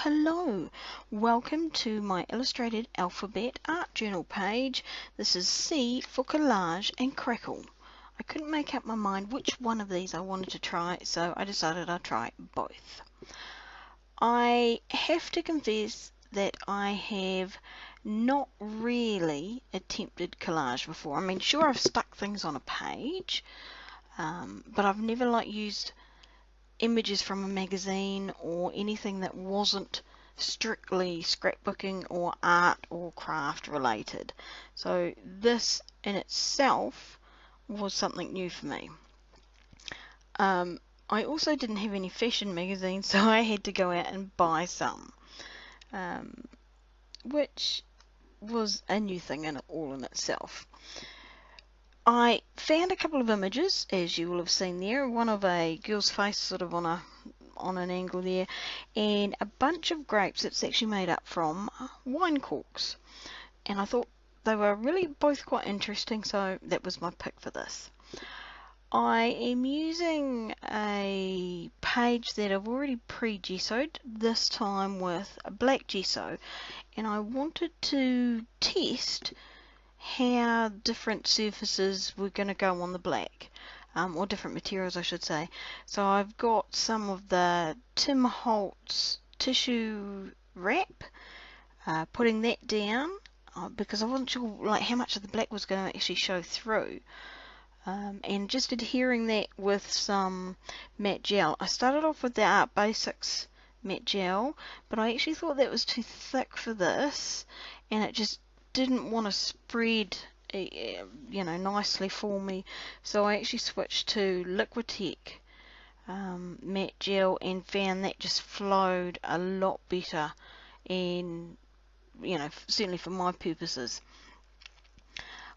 Hello, welcome to my illustrated alphabet art journal page. This is C for Collage and Crackle. I couldn't make up my mind which one of these I wanted to try, so I decided I'd try both. I have to confess that I have not really attempted collage before. I mean, sure, I've stuck things on a page, but I've never used images from a magazine or anything that wasn't strictly scrapbooking or art or craft related. So this in itself was something new for me. I also didn't have any fashion magazines, so I had to go out and buy some, which was a new thing all in itself. I found a couple of images, as you will have seen there, one of a girl's face sort of on an angle there, and a bunch of grapes that's actually made up from wine corks. And I thought they were really both quite interesting, so that was my pick for this. I am using a page that I've already pre-gessoed, this time with a black gesso, and I wanted to test how different surfaces were going to go on the black, or different materials I should say. So I've got some of the Tim Holtz tissue wrap, putting that down because I wasn't sure how much of the black was going to actually show through, and just adhering that with some matte gel. I started off with the Art Basics matte gel, but I actually thought that was too thick for this, and it just didn't want to spread nicely for me, so I actually switched to Liquitex matte gel and found that just flowed a lot better, and certainly for my purposes.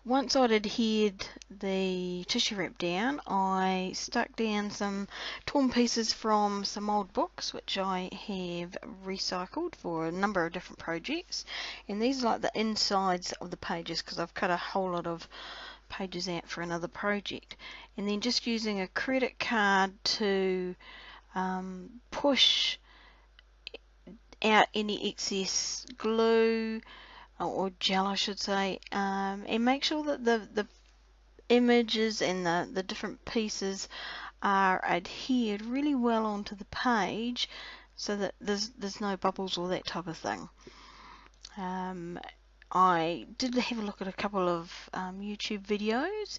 Once I'd adhered the tissue wrap down, I stuck down some torn pieces from some old books which I have recycled for a number of different projects, and these are like the insides of the pages because I've cut a whole lot of pages out for another project, and then just using a credit card to push out any excess glue or gel I should say, and make sure that the images and the different pieces are adhered really well onto the page so that there's no bubbles or that type of thing. I did have a look at a couple of YouTube videos,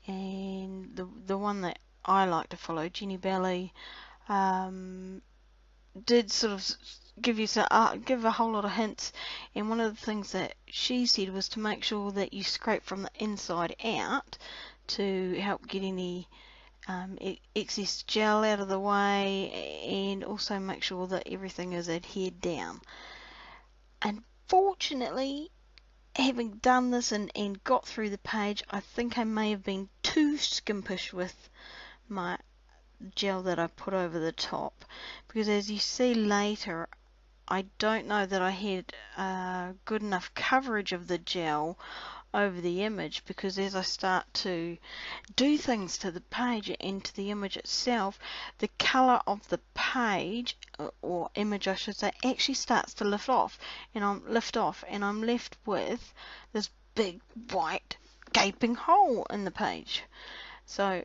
and the one that I like to follow, Jenny Belly, did sort of give a whole lot of hints, and one of the things that she said was to make sure that you scrape from the inside out to help get any excess gel out of the way, and also make sure that everything is adhered down. Unfortunately, having done this and got through the page, I think I may have been too skimpish with my gel that I put over the top, because as you see later, I don't know that I had good enough coverage of the gel over the image, because as I start to do things to the page and to the image itself, the colour of the page or image I should say actually starts to lift off, and I'm left with this big white gaping hole in the page. So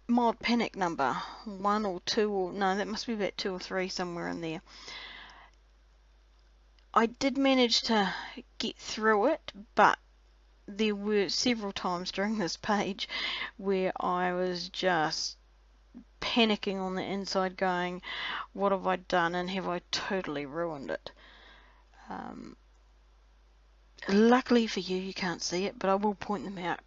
mild panic number 1 or 2, or no, that must be about 2 or 3, somewhere in there. I did manage to get through it, but there were several times during this page where I was just panicking on the inside, going, what have I done, and have I totally ruined it? Luckily for you, you can't see it, but I will point them out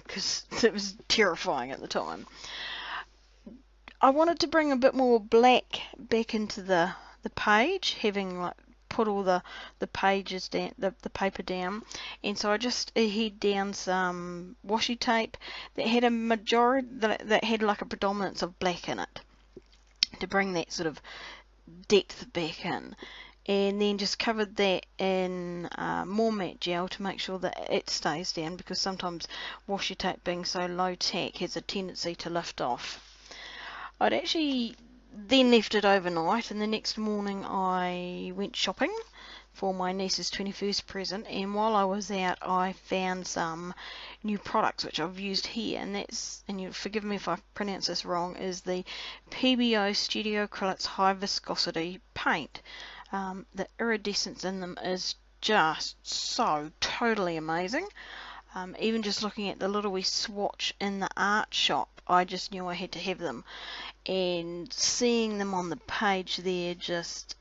because it was terrifying at the time. I wanted to bring a bit more black back into the page, having put all the pages down, the paper down, and so I just adhered down some washi tape that had a majority that had a predominance of black in it, to bring that sort of depth back in, and then just covered that in more matte gel to make sure that it stays down, because sometimes washi tape, being so low tack, has a tendency to lift off. I'd actually then left it overnight, and the next morning I went shopping for my niece's 21st present, and while I was out I found some new products which I've used here, and you forgive me if I pronounce this wrong, is the PBO Studio Acrylics High Viscosity Paint. The iridescence in them is just so totally amazing. Even just looking at the little wee swatch in the art shop, I just knew I had to have them, and seeing them on the page there, just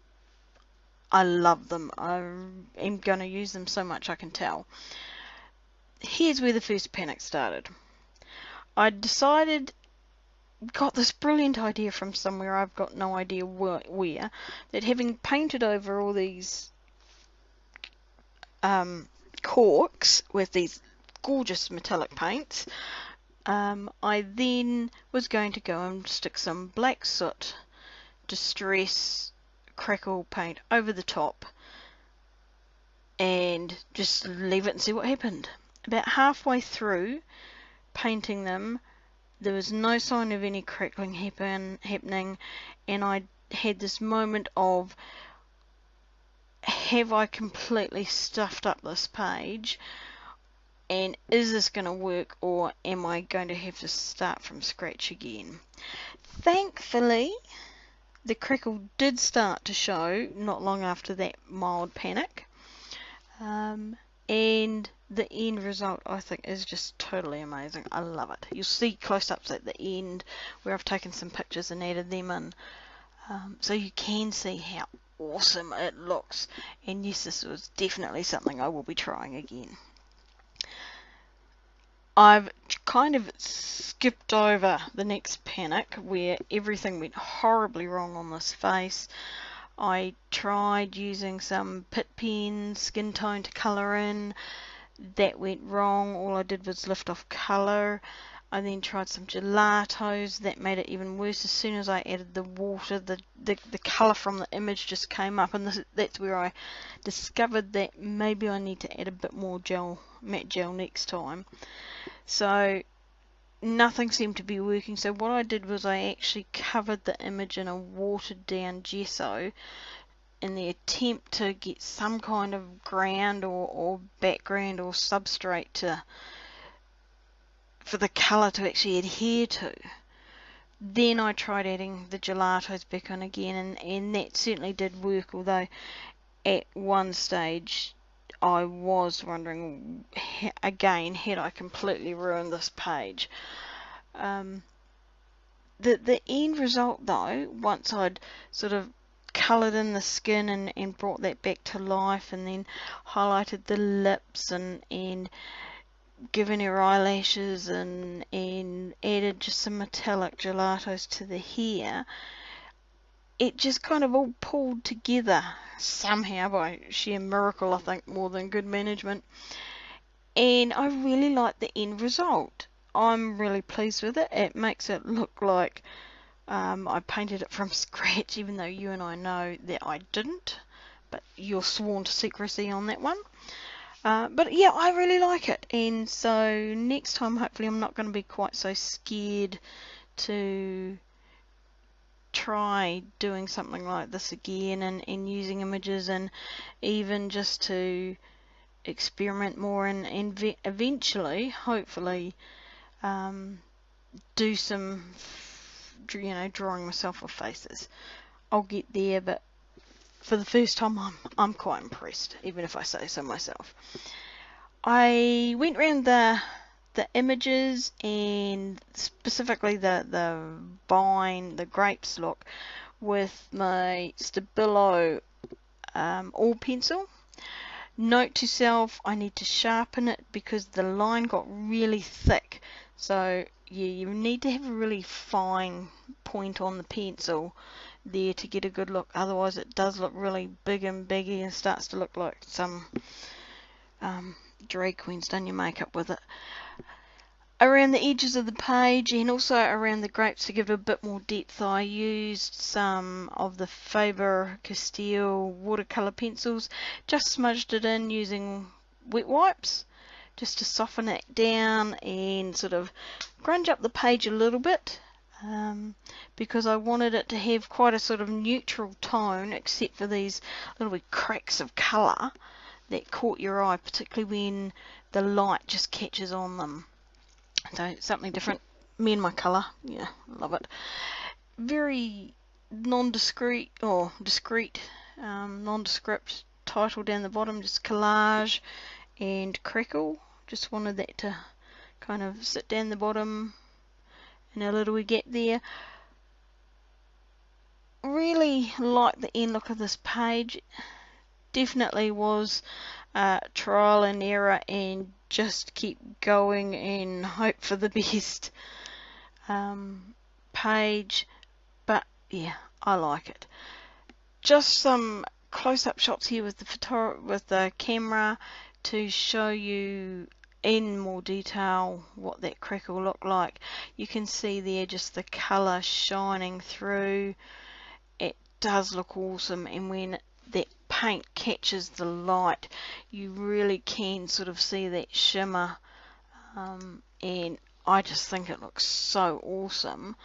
I love them. I am going to use them so much, I can tell. Here's where the first panic started. I got this brilliant idea from somewhere, I've got no idea where, that having painted over all these corks with these gorgeous metallic paints, I then was going to go and stick some black soot distress Crackle paint over the top and just leave it and see what happened. About halfway through painting them, there was no sign of any crackling happening, and I had this moment of, have I completely stuffed up this page, and is this going to work, or am I going to have to start from scratch again? Thankfully, the crackle did start to show not long after that mild panic, and the end result, I think, is just totally amazing. I love it. You'll see close-ups at the end where I've taken some pictures and added them in, so you can see how awesome it looks. And yes, this was definitely something I will be trying again. I've kind of skipped over the next panic where everything went horribly wrong on this face. I tried using some pit pen skin tone to colour in. That went wrong. All I did was lift off colour. I then tried some gelatos. That made it even worse. As soon as I added the water, the colour from the image just came up, and that's where I discovered that maybe I need to add a bit more matte gel next time. So nothing seemed to be working, so what I did was I actually covered the image in a watered down gesso in the attempt to get some kind of ground or background or substrate for the colour to actually adhere to. Then I tried adding the gelatos back on again, and that certainly did work, although at one stage I was wondering again, had I completely ruined this page. The end result though, once I'd sort of coloured in the skin and brought that back to life, and then highlighted the lips and given her eyelashes and added just some metallic gelatos to the hair, it just kind of all pulled together somehow by sheer miracle, I think, more than good management. And I really like the end result. I'm really pleased with it. It makes it look like I painted it from scratch, even though you and I know that I didn't. But you're sworn to secrecy on that one. But yeah, I really like it. And so next time, hopefully, I'm not going to be quite so scared to try doing something like this again, and using images, and even just to experiment more, and eventually, hopefully, do some, drawing myself with faces. I'll get there, but for the first time, I'm quite impressed, even if I say so myself. I went around the images, and specifically the vine, the grapes look, with my Stabilo all pencil. Note to self, I need to sharpen it because the line got really thick. So yeah, you need to have a really fine point on the pencil there to get a good look. Otherwise it does look really big and baggy and starts to look like some drag queen's done your makeup with it. Around the edges of the page, and also around the grapes to give it a bit more depth, I used some of the Faber-Castell watercolour pencils, just smudged it in using wet wipes just to soften it down and sort of grunge up the page a little bit. because I wanted it to have quite a sort of neutral tone, except for these little wee cracks of colour that caught your eye, particularly when the light just catches on them. So something different. Me and my colour, yeah, love it. Very non-discreet or discreet, nondescript title down the bottom, just Collage and Crackle. Just wanted that to kind of sit down the bottom and a little we get there. Really like the end look of this page. Definitely was trial and error and just keep going and hope for the best page, but yeah, I like it. Just some close-up shots here with the camera to show you in more detail what that crackle looked like. You can see there just the colour shining through. It does look awesome, and when that paint catches the light you really can sort of see that shimmer, and I just think it looks so awesome.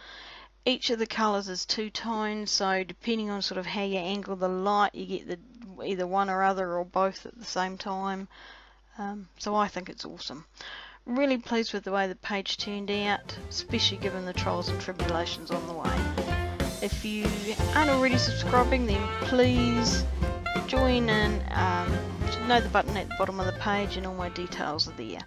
Each of the colours is two-toned, so depending on sort of how you angle the light you get either one or other or both at the same time. So I think it's awesome. Really pleased with the way the page turned out, especially given the trials and tribulations on the way. If you aren't already subscribing, then please join in. Know the button at the bottom of the page and all my details are there.